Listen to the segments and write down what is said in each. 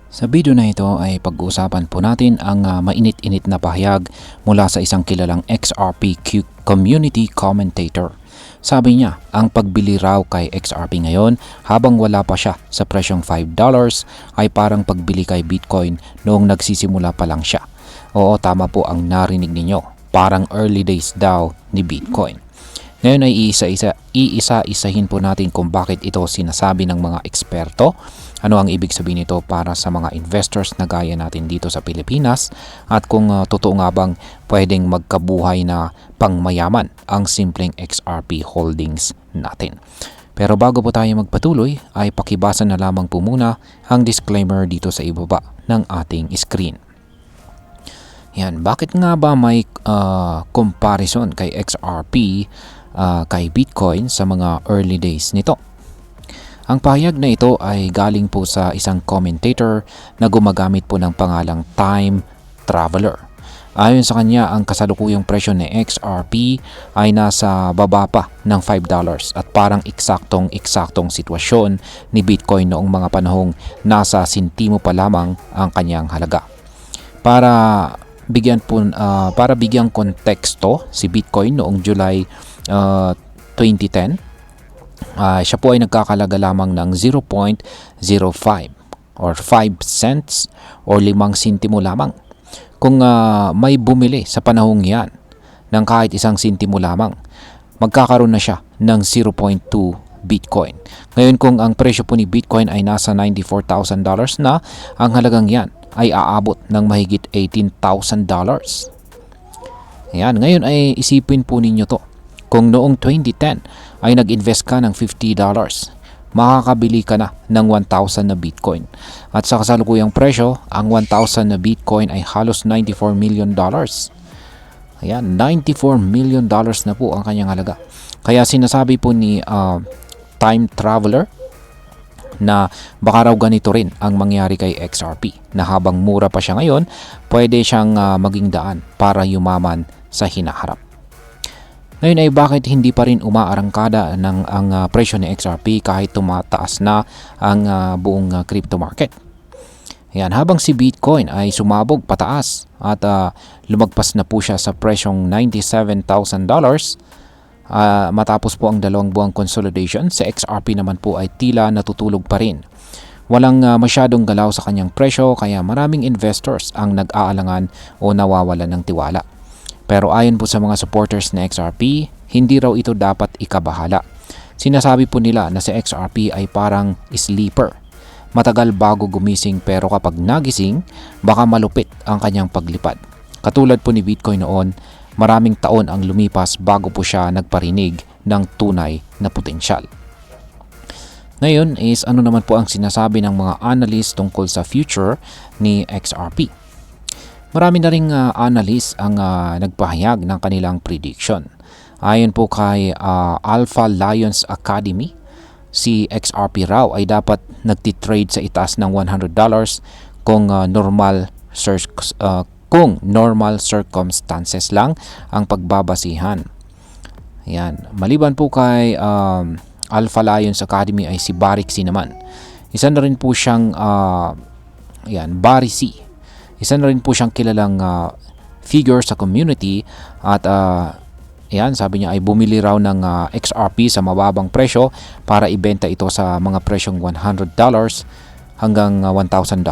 Sa video na ito ay pag-uusapan po natin ang mainit-init na pahayag mula sa isang kilalang XRP community commentator. Sabi niya, ang pagbili raw kay XRP ngayon habang wala pa siya sa presyong $5 ay parang pagbili kay Bitcoin noong nagsisimula pa lang siya. Oo, tama po ang narinig ninyo. Parang early days daw ni Bitcoin. Ngayon ay iisa-isahin po natin kung bakit ito sinasabi ng mga eksperto, ano ang ibig sabihin nito para sa mga investors na gaya natin dito sa Pilipinas, at kung totoo nga bang pwedeng magkabuhay na pangmayaman ang simpleng XRP holdings natin. Pero bago po tayo magpatuloy ay pakibasa na lamang po muna ang disclaimer dito sa ibaba ng ating screen. Yan, bakit nga ba may comparison kay XRP kay Bitcoin sa mga early days nito? Ang pahayag na ito ay galing po sa isang commentator na gumagamit po ng pangalang Time Traveler. Ayon sa kanya, ang kasalukuyang presyo ni XRP ay nasa baba pa ng $5 at parang eksaktong sitwasyon ni Bitcoin noong mga panahong nasa sintimo pa lamang ang kanyang halaga. Para bigyang konteksto, si Bitcoin noong July 2010, siya po ay nagkakalaga lamang ng 0.05 or 5 cents or 5 sentimo lamang. Kung may bumili sa panahong yan ng kahit 1 sentimo lamang, magkakaroon na siya ng 0.2 Bitcoin. Ngayon, kung ang presyo po ni Bitcoin ay nasa $94,000 na, ang halagang yan ay aabot ng mahigit $18,000. Ayan, ngayon ay isipin po ninyo to. Kung noong 2010 ay nag-invest ka ng $50, makakabili ka na ng 1,000 na Bitcoin. At sa kasalukuyang presyo, ang 1,000 na Bitcoin ay halos $94 million. Ayan, $94 million na po ang kanyang halaga. Kaya sinasabi po ni Time Traveler na baka raw ganito rin ang mangyari kay XRP, na habang mura pa siya ngayon, pwede siyang maging daan para yumaman sa hinaharap. Ngayon ay bakit hindi pa rin umaarangkada ng ang presyo ni XRP kahit tumataas na ang buong crypto market? Ayan, habang si Bitcoin ay sumabog pataas at lumagpas na po siya sa presyong $97,000 matapos po ang 2 buwang consolidation, sa XRP naman po ay tila natutulog pa rin. Walang masyadong galaw sa kanyang presyo, kaya maraming investors ang nag-aalangan o nawawalan ng tiwala. Pero ayon po sa mga supporters ng XRP, hindi raw ito dapat ikabahala. Sinasabi po nila na si XRP ay parang sleeper. Matagal bago gumising, pero kapag nagising, baka malupit ang kanyang paglipad. Katulad po ni Bitcoin noon, maraming taon ang lumipas bago po siya nagparinig ng tunay na potensyal. Ngayon is ano naman po ang sinasabi ng mga analyst tungkol sa future ni XRP? Marami na ring analyst ang nagpahayag ng kanilang prediction. Ayon po kay Alpha Lions Academy, si XRP raw ay dapat nagtitrade sa itaas ng $100 kung normal circumstances lang ang pagbabasihan. Ayan. Maliban po kay Alpha Lions Academy ay si Barrick C naman. Isa na rin po siyang Barry C. Isa na rin po siyang kilalang figure sa community at sabi niya ay bumili raw ng XRP sa mababang presyo para ibenta ito sa mga presyong $100 hanggang $1,000.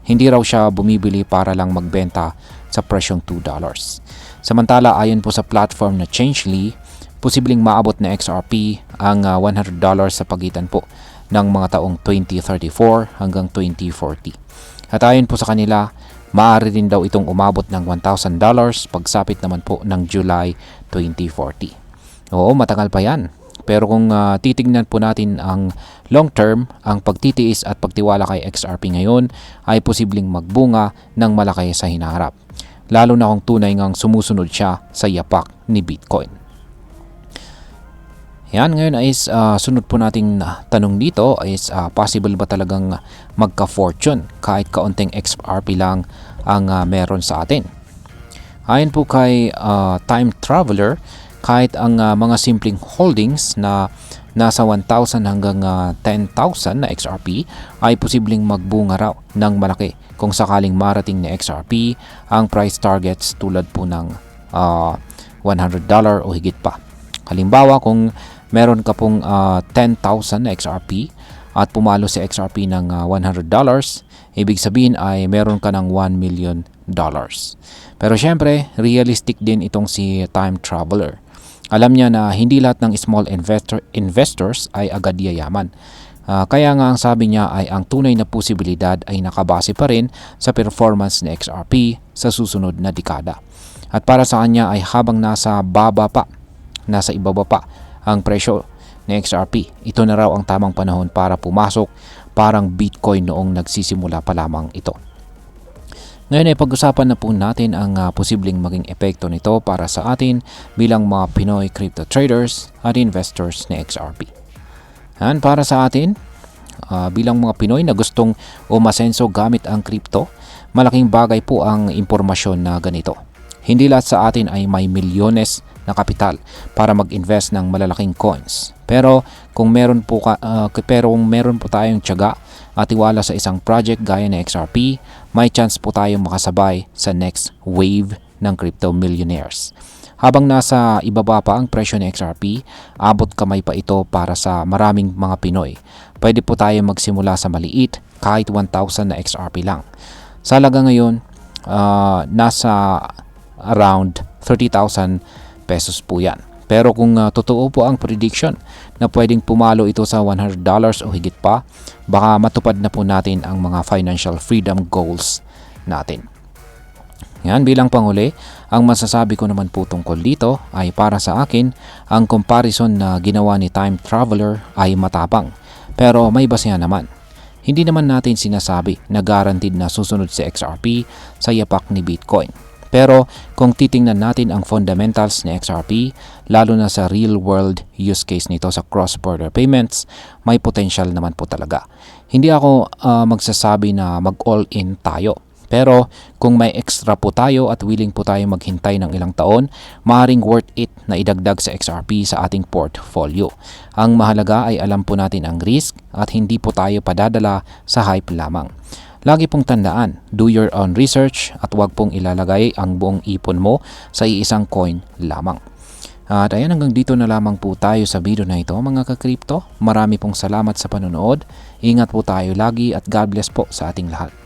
Hindi raw siya bumibili para lang magbenta sa presyong $2. Samantala, ayon po sa platform na Changelly, posibleng maabot na XRP ang $100 sa pagitan po ng mga taong 2034 hanggang 2040. At ayon po sa kanila, maaari rin daw itong umabot ng $1,000 pagsapit naman po ng July 2040. Oo, matagal pa yan. Pero kung titignan po natin ang long term, ang pagtitiis at pagtiwala kay XRP ngayon ay posibleng magbunga ng malaki sa hinaharap. Lalo na kung tunay ngang sumusunod siya sa yapak ni Bitcoin. Yan, ngayon is sunod po nating tanong dito is possible ba talagang magka-fortune kahit kaunting XRP lang ang meron sa atin? Ayon po kay Time Traveler, kahit ang mga simpleng holdings na nasa 1,000 hanggang 10,000 na XRP ay posibleng magbunga raw ng malaki kung sakaling marating ni XRP ang price targets tulad po ng $100 o higit pa. Halimbawa, kung meron ka pong 10,000 na XRP at pumalo si XRP ng $100, ibig sabihin ay meron ka ng $1 million. Pero syempre, realistic din itong si time traveler. Alam niya na hindi lahat ng small investors ay agad yayaman. Kaya nga ang sabi niya ay ang tunay na posibilidad ay nakabase pa rin sa performance ni XRP sa susunod na dekada. At para sa kanya ay habang nasa ibaba pa ang presyo ni XRP, ito na raw ang tamang panahon para pumasok, parang Bitcoin noong nagsisimula pa lamang ito. Ngayon ay pag-usapan na po natin ang posibleng maging epekto nito para sa atin bilang mga Pinoy crypto traders at investors ni XRP. Para sa atin, bilang mga Pinoy na gustong umasenso gamit ang crypto, malaking bagay po ang impormasyon na ganito. Hindi lahat sa atin ay may milyones na kapital para mag-invest ng malalaking coins. Pero kung meron po tayong tiyaga at tiwala sa isang project gaya ng XRP, may chance po tayong makasabay sa next wave ng crypto millionaires. Habang nasa ibaba pa ang presyo ng XRP, abot kamay pa ito para sa maraming mga Pinoy. Pwede po tayo magsimula sa maliit, kahit 1,000 na XRP lang. Sa halaga ngayon, nasa around 30,000 pesos po yan. Pero kung totoo po ang prediction na pwedeng pumalo ito sa $100 o higit pa, baka matupad na po natin ang mga financial freedom goals natin. Yan, bilang panghuli, ang masasabi ko naman po tungkol dito ay para sa akin, ang comparison na ginawa ni Time Traveler ay matapang. Pero may basehan naman. Hindi naman natin sinasabi na guaranteed na susunod si XRP sa yapak ni Bitcoin. Pero kung titingnan natin ang fundamentals ni XRP, lalo na sa real-world use case nito sa cross-border payments, may potential naman po talaga. Hindi ako magsasabi na mag-all-in tayo. Pero kung may extra po tayo at willing po tayo maghintay ng ilang taon, maaaring worth it na idagdag sa XRP sa ating portfolio. Ang mahalaga ay alam po natin ang risk at hindi po tayo padadala sa hype lamang. Lagi pong tandaan, do your own research at huwag pong ilalagay ang buong ipon mo sa iisang coin lamang. At ayan, hanggang dito na lamang po tayo sa video na ito mga ka-crypto. Marami pong salamat sa panonood. Ingat po tayo lagi at God bless po sa ating lahat.